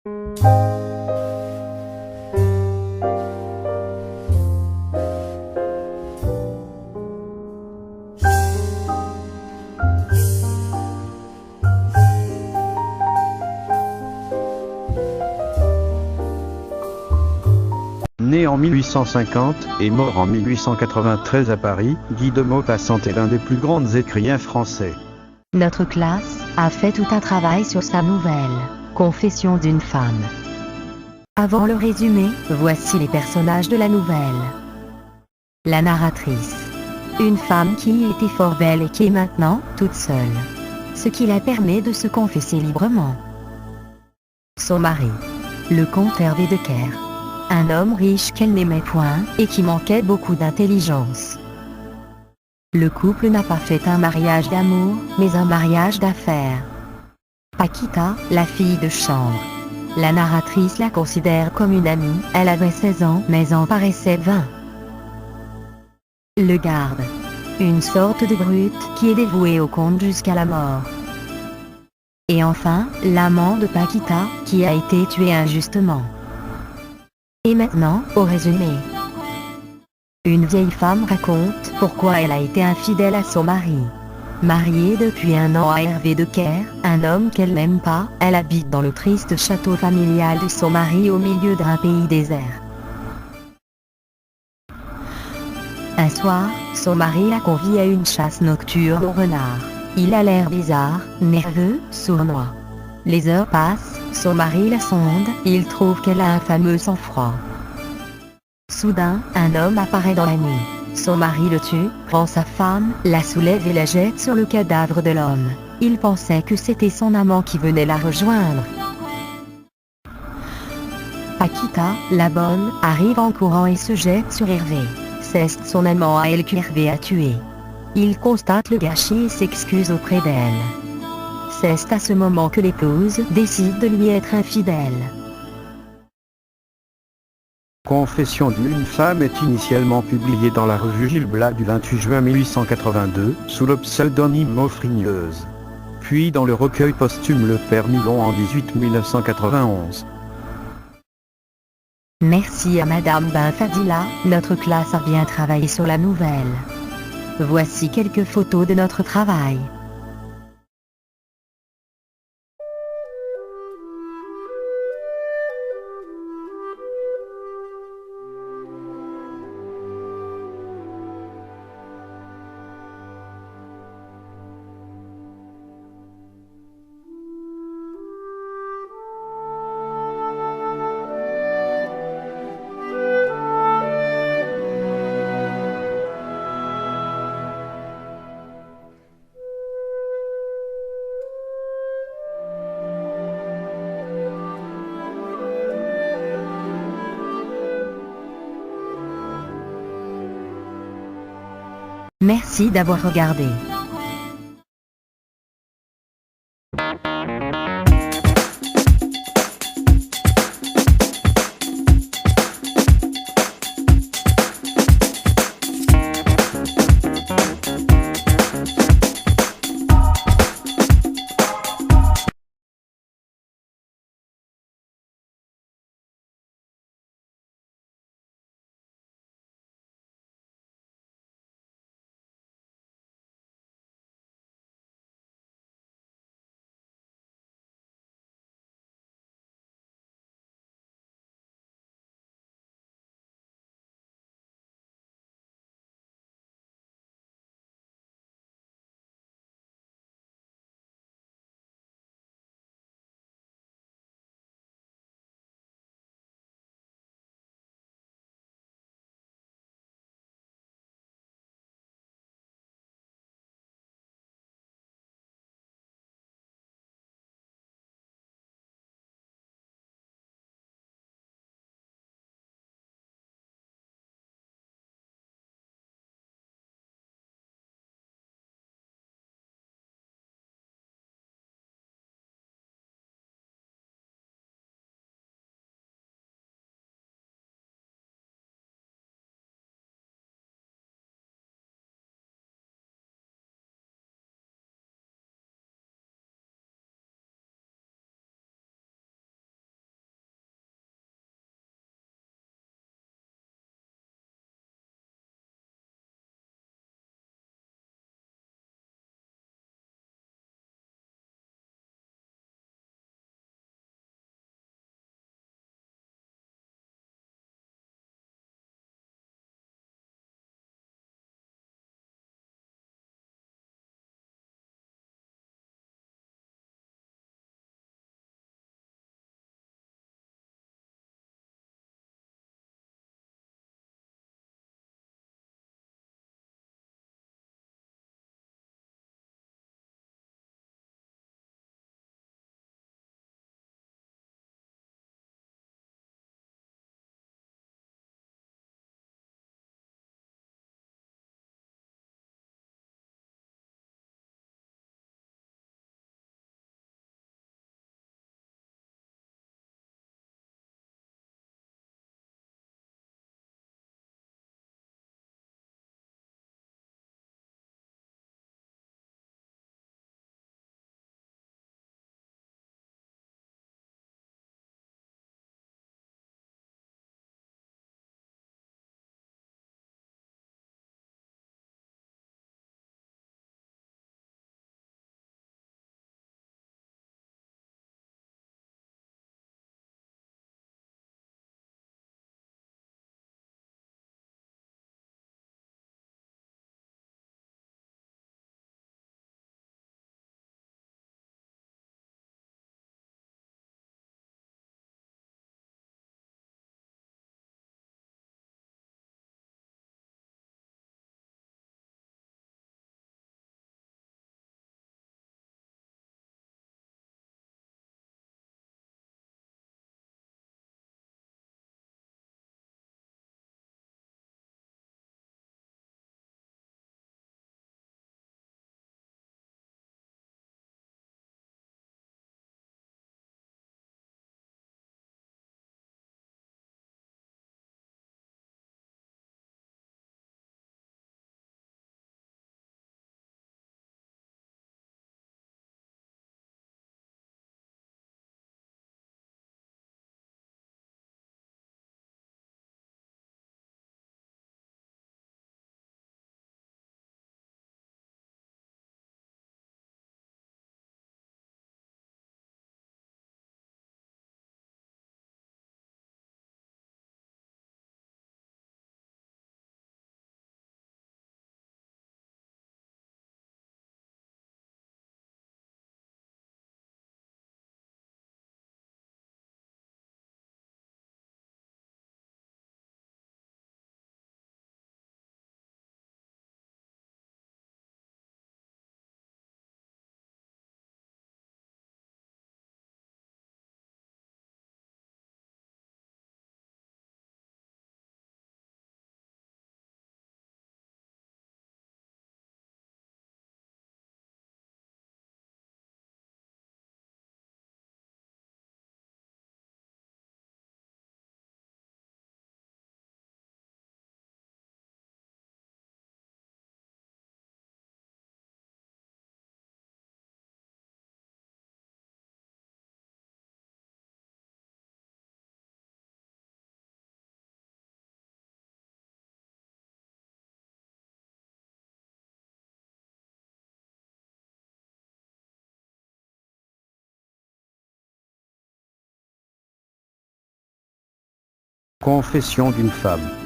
Né en 1850 et mort en 1893 à Paris, Guy de Maupassant est l'un des plus grands écrivains français. Notre classe a fait tout un travail sur sa nouvelle, Confession d'une femme. Avant le résumé, voici les personnages de la nouvelle. La narratrice. Une femme qui était fort belle et qui est maintenant toute seule. Ce qui la permet de se confesser librement. Son mari. Le comte Hervé de Caire. Un homme riche qu'elle n'aimait point et qui manquait beaucoup d'intelligence. Le couple n'a pas fait un mariage d'amour, mais un mariage d'affaires. Paquita, la fille de chambre. La narratrice la considère comme une amie, elle avait 16 ans mais en paraissait 20. Le garde. Une sorte de brute qui est dévouée au comte jusqu'à la mort. Et enfin, l'amant de Paquita, qui a été tué injustement. Et maintenant, au résumé. Une vieille femme raconte pourquoi elle a été infidèle à son mari. Mariée depuis 1 an à Hervé de Caire, un homme qu'elle n'aime pas, elle habite dans le triste château familial de son mari au milieu d'un pays désert. Un soir, son mari la convie à une chasse nocturne au renard. Il a l'air bizarre, nerveux, sournois. Les heures passent, son mari la sonde, il trouve qu'elle a un fameux sang-froid. Soudain, un homme apparaît dans la nuit. Son mari le tue, prend sa femme, la soulève et la jette sur le cadavre de l'homme. Il pensait que c'était son amant qui venait la rejoindre. Paquita, la bonne, arrive en courant et se jette sur Hervé. C'est son amant à elle qu'Hervé a tué. Il constate le gâchis et s'excuse auprès d'elle. C'est à ce moment que l'épouse décide de lui être infidèle. Confession d'une femme est initialement publiée dans la revue Gil Blas du 28 juin 1882, sous le pseudonyme Maufrigneuse. Puis dans le recueil posthume Le Père Milon en 1991. Merci à Madame Benfadila, notre classe a bien travaillé sur la nouvelle. Voici quelques photos de notre travail. Merci d'avoir regardé. Confession d'une femme.